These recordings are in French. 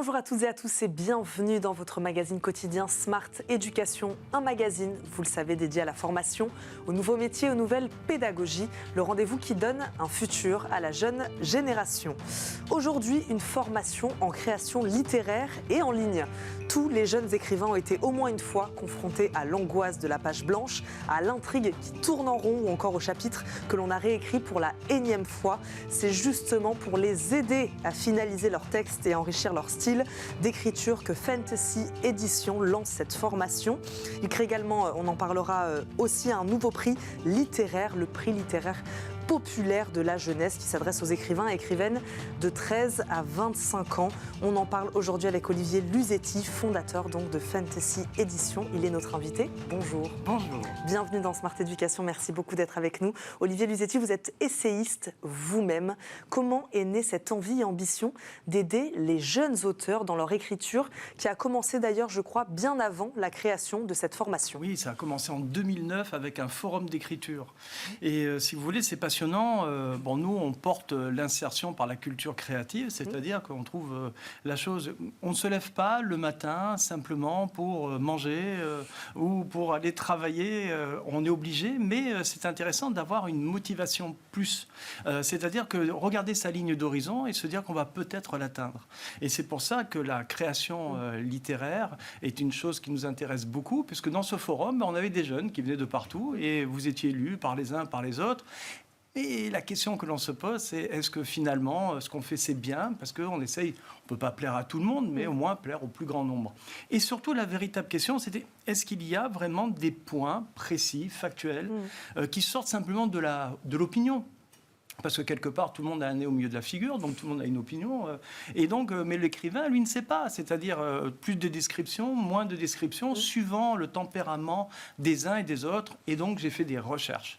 Bonjour à toutes et à tous et bienvenue dans votre magazine quotidien Smart Éducation, un magazine, vous le savez, dédié à la formation, aux nouveaux métiers, aux nouvelles pédagogies, le rendez-vous qui donne un futur à la jeune génération. Aujourd'hui, une formation en création littéraire et en ligne. Tous les jeunes écrivains ont été au moins une fois confrontés à l'angoisse de la page blanche, à l'intrigue qui tourne en rond ou encore au chapitre que l'on a réécrit pour la énième fois. C'est justement pour les aider à finaliser leur texte et enrichir leur style d'écriture que Fantasy Édition lance cette formation. Il crée également, on en parlera aussi, un nouveau prix littéraire, le prix littéraire populaire de la jeunesse qui s'adresse aux écrivains et écrivaines de 13 à 25 ans. On en parle aujourd'hui avec Olivier Luzetti, fondateur donc de Fantasy Édition. Il est notre invité. Bonjour. Bonjour. Bienvenue dans Smart Éducation. Merci beaucoup d'être avec nous. Olivier Luzetti, vous êtes essayiste vous-même. Comment est née cette envie et ambition d'aider les jeunes auteurs dans leur écriture, qui a commencé d'ailleurs, je crois, bien avant la création de cette formation? Oui, ça a commencé en 2009 avec un forum d'écriture. Et si vous voulez, c'est passionnant. Nous, on porte l'insertion par la culture créative, c'est-à-dire qu'on trouve la chose... On ne se lève pas le matin simplement pour manger ou pour aller travailler. On est obligé, mais c'est intéressant d'avoir une motivation plus. C'est-à-dire que regarder sa ligne d'horizon et se dire qu'on va peut-être l'atteindre. Et c'est pour ça que la création littéraire est une chose qui nous intéresse beaucoup, puisque dans ce forum, on avait des jeunes qui venaient de partout et vous étiez élus par les uns, par les autres. Et la question que l'on se pose, c'est est-ce que finalement, ce qu'on fait, c'est bien? Parce qu'on essaye, on ne peut pas plaire à tout le monde, mais au moins plaire au plus grand nombre. Et surtout, la véritable question, c'était est-ce qu'il y a vraiment des points précis, factuels, qui sortent simplement de l'opinion? Parce que quelque part, tout le monde a un nez au milieu de la figure, donc tout le monde a une opinion. Et donc, mais l'écrivain, lui, ne sait pas. C'est-à-dire plus de descriptions, moins de descriptions, suivant le tempérament des uns et des autres. Et donc, j'ai fait des recherches.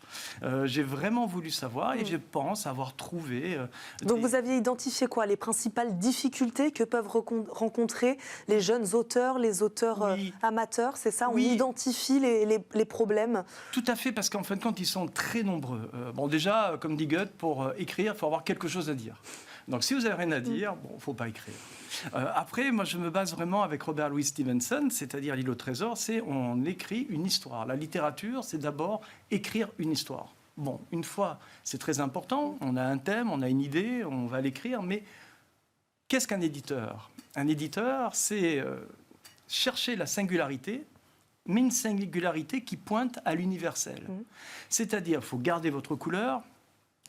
J'ai vraiment voulu savoir et je pense avoir trouvé... Donc, vous aviez identifié quoi? Les principales difficultés que peuvent rencontrer les jeunes auteurs, les auteurs amateurs, c'est ça? On identifie les problèmes? Tout à fait, parce qu'en fin de compte, ils sont très nombreux. Déjà, comme dit Goethe, pour écrire, il faut avoir quelque chose à dire. Donc, si vous n'avez rien à dire, il ne faut pas écrire. Après, moi, je me base vraiment avec Robert Louis Stevenson, c'est-à-dire L'île au trésor, c'est on écrit une histoire. La littérature, c'est d'abord écrire une histoire. Bon, une fois, c'est très important, on a un thème, on a une idée, on va l'écrire, mais qu'est-ce qu'un éditeur? Un éditeur, c'est chercher la singularité, mais une singularité qui pointe à l'universel. C'est-à-dire, il faut garder votre couleur,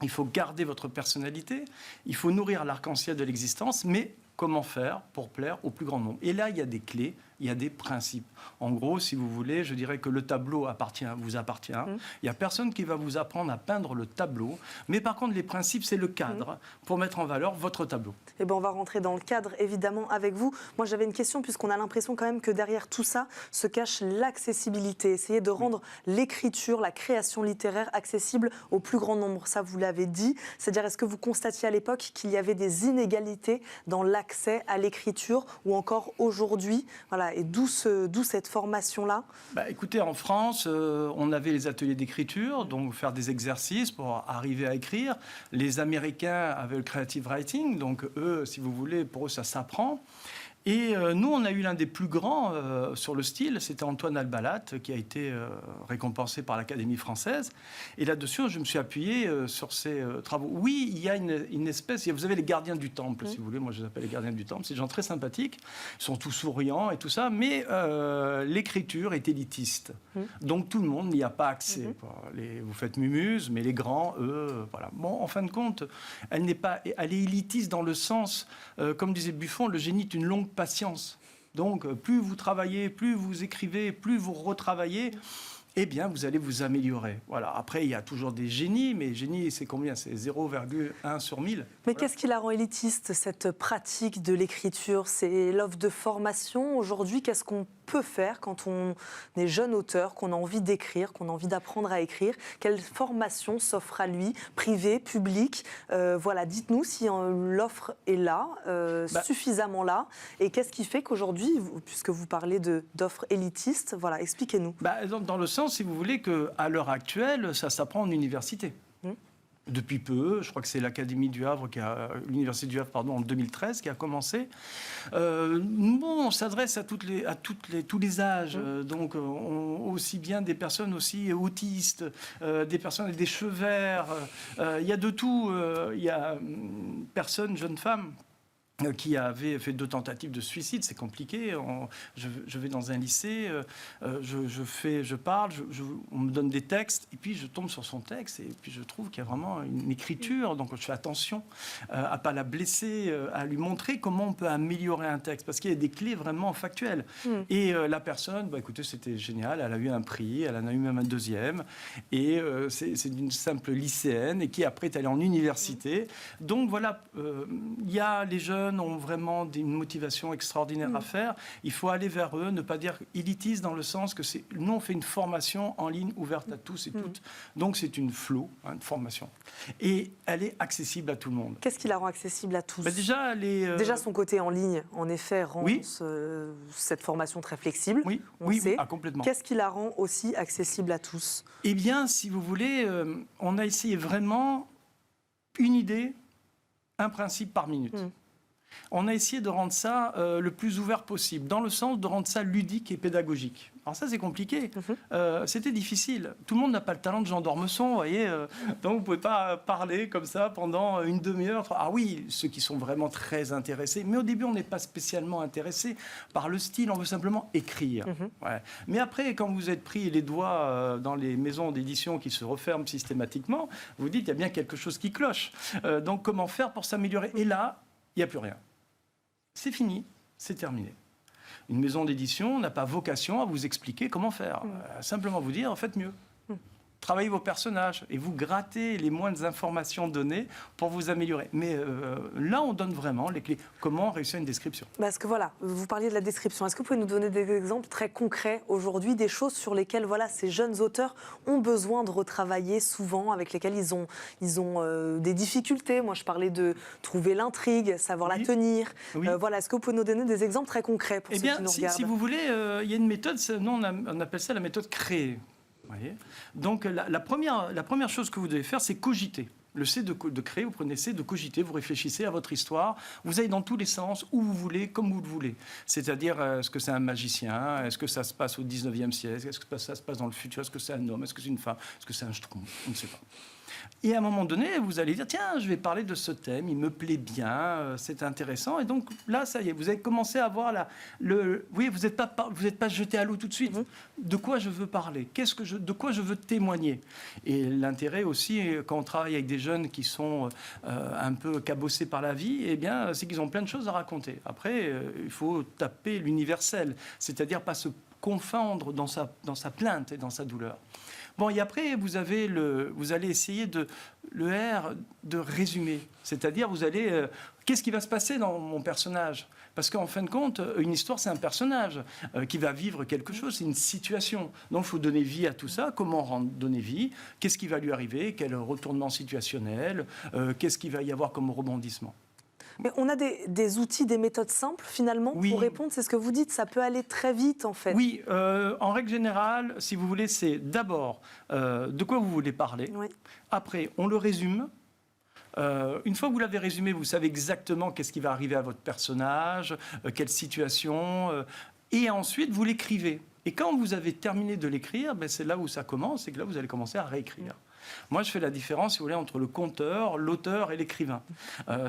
il faut garder votre personnalité, il faut nourrir l'arc-en-ciel de l'existence, mais comment faire pour plaire au plus grand nombre? Et là, il y a des clés, il y a des principes. En gros, si vous voulez, je dirais que le tableau vous appartient. Il n'y a personne qui va vous apprendre à peindre le tableau. Mais par contre, les principes, c'est le cadre pour mettre en valeur votre tableau. Eh bien, on va rentrer dans le cadre, évidemment, avec vous. Moi, j'avais une question, puisqu'on a l'impression quand même que derrière tout ça se cache l'accessibilité. Essayer de rendre l'écriture, la création littéraire accessible au plus grand nombre. Ça, vous l'avez dit. C'est-à-dire, est-ce que vous constatiez à l'époque qu'il y avait des inégalités dans l'accès à l'écriture, ou encore aujourd'hui? Voilà. Et d'où cette formation-là? Écoutez, en France, on avait les ateliers d'écriture, donc faire des exercices pour arriver à écrire. Les Américains avaient le creative writing, donc eux, si vous voulez, pour eux, ça s'apprend. Et nous, on a eu l'un des plus grands sur le style, c'était Antoine Albalat, qui a été récompensé par l'Académie française. Et là-dessus, je me suis appuyé sur ses travaux. Oui, il y a une espèce... Vous avez les gardiens du temple, si vous voulez. Moi, je les appelle les gardiens du temple. C'est des gens très sympathiques. Ils sont tous souriants et tout ça. Mais l'écriture est élitiste. Donc, tout le monde n'y a pas accès. Vous faites Mumuse, mais les grands, eux, voilà. Bon, en fin de compte, elle est élitiste dans le sens, comme disait Buffon, le génie est une longue patience. Donc, plus vous travaillez, plus vous écrivez, plus vous retravaillez, eh bien, vous allez vous améliorer. Voilà. Après, il y a toujours des génies, mais génie, c'est combien? C'est 0,1 sur 1000. Mais qu'est-ce qui la rend élitiste, cette pratique de l'écriture? C'est l'offre de formation. Aujourd'hui, qu'est-ce qu'on peut faire quand on est jeune auteur, qu'on a envie d'écrire, qu'on a envie d'apprendre à écrire? Quelle formation s'offre à lui, privée, publique? Voilà, dites-nous si l'offre est là, suffisamment là. Et qu'est-ce qui fait qu'aujourd'hui, puisque vous parlez d'offres élitistes, voilà, expliquez-nous. Dans le sens, si vous voulez, qu'à l'heure actuelle, ça s'apprend en université. Depuis peu, je crois que c'est l'Académie du Havre, l'Université du Havre, pardon, en 2013, qui a commencé. Nous, on s'adresse à tous les âges, donc aussi bien des personnes aussi autistes, des personnes avec des cheveux verts. Il y a de tout. Il y a personnes, jeunes femmes, qui avait fait 2 tentatives de suicide, c'est compliqué. Je vais dans un lycée, je parle, on me donne des textes, et puis je tombe sur son texte, et puis je trouve qu'il y a vraiment une écriture, donc je fais attention à ne pas la blesser, à lui montrer comment on peut améliorer un texte, parce qu'il y a des clés vraiment factuelles. Et la personne, écoutez, c'était génial, elle a eu un prix, elle en a eu même un 2e, et c'est une simple lycéenne, et qui après est allée en université. Donc voilà, il y a les jeunes ont vraiment une motivation extraordinaire à faire. Il faut aller vers eux, ne pas dire élitiste dans le sens que nous, on fait une formation en ligne ouverte à tous et toutes. Donc, c'est une une formation. Et elle est accessible à tout le monde. Qu'est-ce qui la rend accessible à tous? Déjà, déjà, son côté en ligne, en effet, rend cette formation très flexible. Oui, complètement. Qu'est-ce qui la rend aussi accessible à tous? Eh bien, si vous voulez, on a essayé vraiment une idée, un principe par minute. On a essayé de rendre ça le plus ouvert possible, dans le sens de rendre ça ludique et pédagogique. Alors ça, c'est compliqué. C'était difficile. Tout le monde n'a pas le talent de Jean d'Ormesson, vous voyez. Donc, vous ne pouvez pas parler comme ça pendant une demi-heure. Ah oui, ceux qui sont vraiment très intéressés. Mais au début, on n'est pas spécialement intéressé par le style. On veut simplement écrire. Ouais. Mais après, quand vous êtes pris les doigts dans les maisons d'édition qui se referment systématiquement, vous dites, il y a bien quelque chose qui cloche. Donc, comment faire pour s'améliorer? Et là, il n'y a plus rien. C'est fini, c'est terminé. Une maison d'édition n'a pas vocation à vous expliquer comment faire. Simplement vous dire, faites mieux. Travaillez vos personnages et vous grattez les moindres informations données pour vous améliorer. Mais là, on donne vraiment les clés. Comment réussir une description? Parce que voilà, vous parliez de la description. Est-ce que vous pouvez nous donner des exemples très concrets aujourd'hui, des choses sur lesquelles ces jeunes auteurs ont besoin de retravailler souvent, avec lesquelles ils ont des difficultés? Moi, je parlais de trouver l'intrigue, savoir la tenir. Est-ce que vous pouvez nous donner des exemples très concrets pour ceux qui nous regardent? Si vous voulez, il y a une méthode, nous on appelle ça la méthode créée. Voyez. Donc la première chose que vous devez faire, c'est cogiter. Le C de créer, vous prenez C de cogiter, vous réfléchissez à votre histoire, vous allez dans tous les sens, où vous voulez, comme vous le voulez. C'est-à-dire, est-ce que c'est un magicien? Est-ce que ça se passe au 19e siècle? Est-ce que ça se passe dans le futur? Est-ce que c'est un homme? Est-ce que c'est une femme? Est-ce que c'est un schtroumpf? On ne sait pas. Et à un moment donné, vous allez dire, tiens, je vais parler de ce thème, il me plaît bien, c'est intéressant. Et donc là, ça y est, vous avez commencé à voir oui, vous n'êtes pas jeté à l'eau tout de suite. De quoi je veux parler? De quoi je veux témoigner? Et l'intérêt aussi, quand on travaille avec des jeunes qui sont un peu cabossés par la vie, eh bien, c'est qu'ils ont plein de choses à raconter. Après, il faut taper l'universel, c'est-à-dire pas se confondre dans sa plainte et dans sa douleur. Bon, et après, vous allez essayer le R de résumer. C'est-à-dire, qu'est-ce qui va se passer dans mon personnage? Parce qu'en fin de compte, une histoire, c'est un personnage qui va vivre quelque chose, c'est une situation. Donc, il faut donner vie à tout ça. Comment donner vie? Qu'est-ce qui va lui arriver? Quel retournement situationnel? Qu'est-ce qu'il va y avoir comme rebondissement? Mais on a des outils, des méthodes simples, finalement, pour répondre. C'est ce que vous dites, ça peut aller très vite, en fait. Oui, en règle générale, si vous voulez, c'est d'abord de quoi vous voulez parler. Après, on le résume. Une fois que vous l'avez résumé, vous savez exactement qu'est-ce qui va arriver à votre personnage, quelle situation, et ensuite, vous l'écrivez. Et quand vous avez terminé de l'écrire, c'est là où ça commence, c'est que là, vous allez commencer à réécrire. Moi, je fais la différence, si vous voulez, entre le conteur, l'auteur et l'écrivain.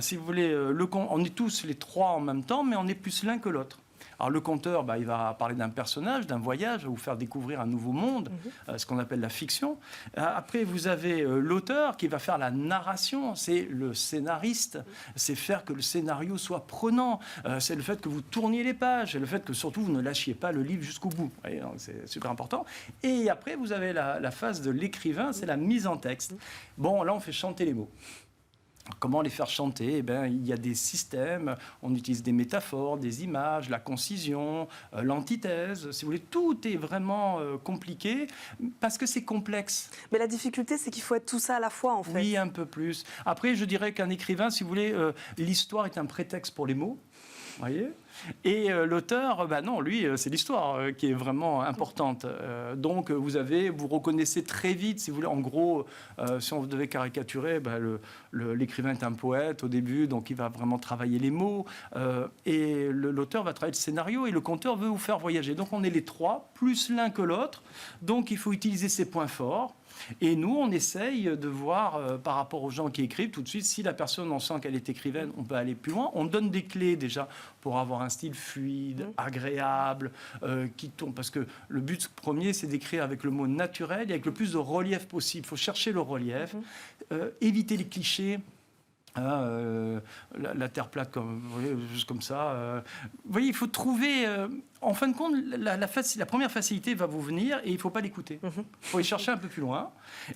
Si vous voulez, on est tous les trois en même temps, mais on est plus l'un que l'autre. Alors le conteur, il va parler d'un personnage, d'un voyage, va vous faire découvrir un nouveau monde, ce qu'on appelle la fiction. Après, vous avez l'auteur qui va faire la narration, c'est le scénariste, c'est faire que le scénario soit prenant, c'est le fait que vous tourniez les pages, c'est le fait que surtout vous ne lâchiez pas le livre jusqu'au bout. C'est super important. Et après, vous avez la phase de l'écrivain, c'est la mise en texte. Bon, là, on fait chanter les mots. Comment les faire chanter? Il y a des systèmes, on utilise des métaphores, des images, la concision, l'antithèse. Si vous voulez, tout est vraiment compliqué parce que c'est complexe. Mais la difficulté, c'est qu'il faut être tout ça à la fois, en fait. Oui, un peu plus. Après, je dirais qu'un écrivain, si vous voulez, l'histoire est un prétexte pour les mots. voyez. Et l'auteur, non, lui, c'est l'histoire qui est vraiment importante. Donc, vous reconnaissez très vite, si vous voulez, en gros, si on devait caricaturer, l'écrivain est un poète au début, donc il va vraiment travailler les mots, et l'auteur va travailler le scénario, et le conteur veut vous faire voyager. Donc, on est les trois, plus l'un que l'autre, donc il faut utiliser ses points forts. Et nous, on essaye de voir par rapport aux gens qui écrivent tout de suite, si la personne, on sent qu'elle est écrivaine, on peut aller plus loin. On donne des clés déjà pour avoir un style fluide, agréable, qui tourne. Parce que le but premier, c'est d'écrire avec le mot naturel et avec le plus de relief possible. Il faut chercher le relief, éviter les clichés. La terre plate, juste comme ça. Vous voyez, il faut trouver... en fin de compte, la première facilité va vous venir et il ne faut pas l'écouter. Il faut y chercher un peu plus loin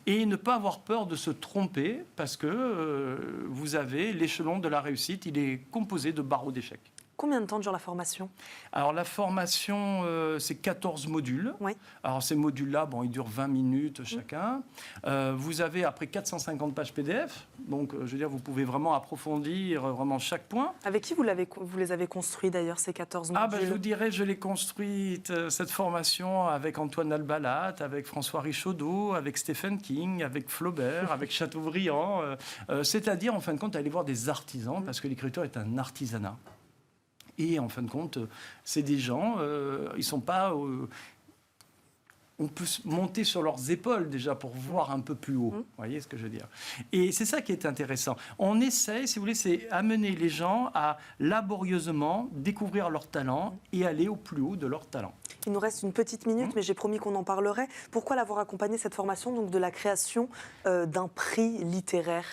et ne pas avoir peur de se tromper parce que vous avez l'échelon de la réussite, il est composé de barreaux d'échecs. Combien de temps dure la formation? Alors, la formation, c'est 14 modules. Oui. Alors, ces modules-là, ils durent 20 minutes chacun. Vous avez, après, 450 pages PDF. Donc, je veux dire, vous pouvez vraiment approfondir vraiment chaque point. Avec qui vous les avez construits, d'ailleurs, ces 14 modules? Je vous dirais, je l'ai construite, cette formation, avec Antoine Albalat, avec François Richaudot, avec Stephen King, avec Flaubert, avec Chateaubriand. C'est-à-dire, en fin de compte, aller voir des artisans, parce que l'écriture est un artisanat. Et en fin de compte, c'est des gens, ils sont pas... on peut monter sur leurs épaules déjà pour voir un peu plus haut. Vous voyez ce que je veux dire? Et c'est ça qui est intéressant. On essaye, si vous voulez, c'est amener les gens à laborieusement découvrir leur talent et aller au plus haut de leur talent. Il nous reste une petite minute, mais j'ai promis qu'on en parlerait. Pourquoi l'avoir accompagné, cette formation, donc de la création d'un prix littéraire?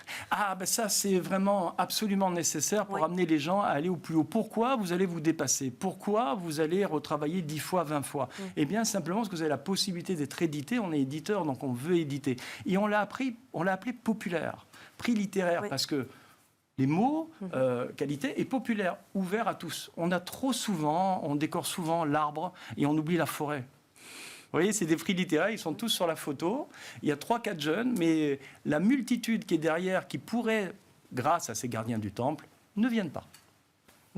Ça, c'est vraiment absolument nécessaire pour amener les gens à aller au plus haut. Pourquoi vous allez vous dépasser? Pourquoi vous allez retravailler 10 fois, 20 fois? Eh bien, simplement parce que vous avez la possibilité d'être édité. On est éditeur, donc on veut éditer. Et on l'a appelé populaire, prix littéraire, parce que les mots, qualité, et populaire, ouvert à tous. On décore souvent l'arbre et on oublie la forêt. Vous voyez, c'est des prix littéraires, ils sont tous sur la photo. Il y a 3-4 jeunes, mais la multitude qui est derrière, qui pourrait, grâce à ces gardiens du temple, ne viennent pas.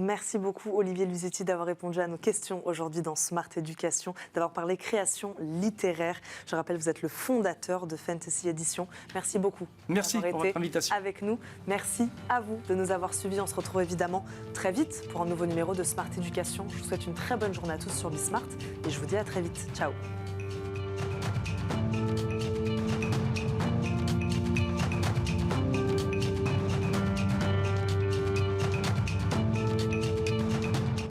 Merci beaucoup Olivier Luisetti d'avoir répondu à nos questions aujourd'hui dans Smart Éducation, d'avoir parlé création littéraire. Je rappelle, vous êtes le fondateur de Fantasy Édition. Merci beaucoup. Merci pour votre invitation. Avec nous. Merci à vous de nous avoir suivis. On se retrouve évidemment très vite pour un nouveau numéro de Smart Éducation. Je vous souhaite une très bonne journée à tous sur Bismart et je vous dis à très vite. Ciao.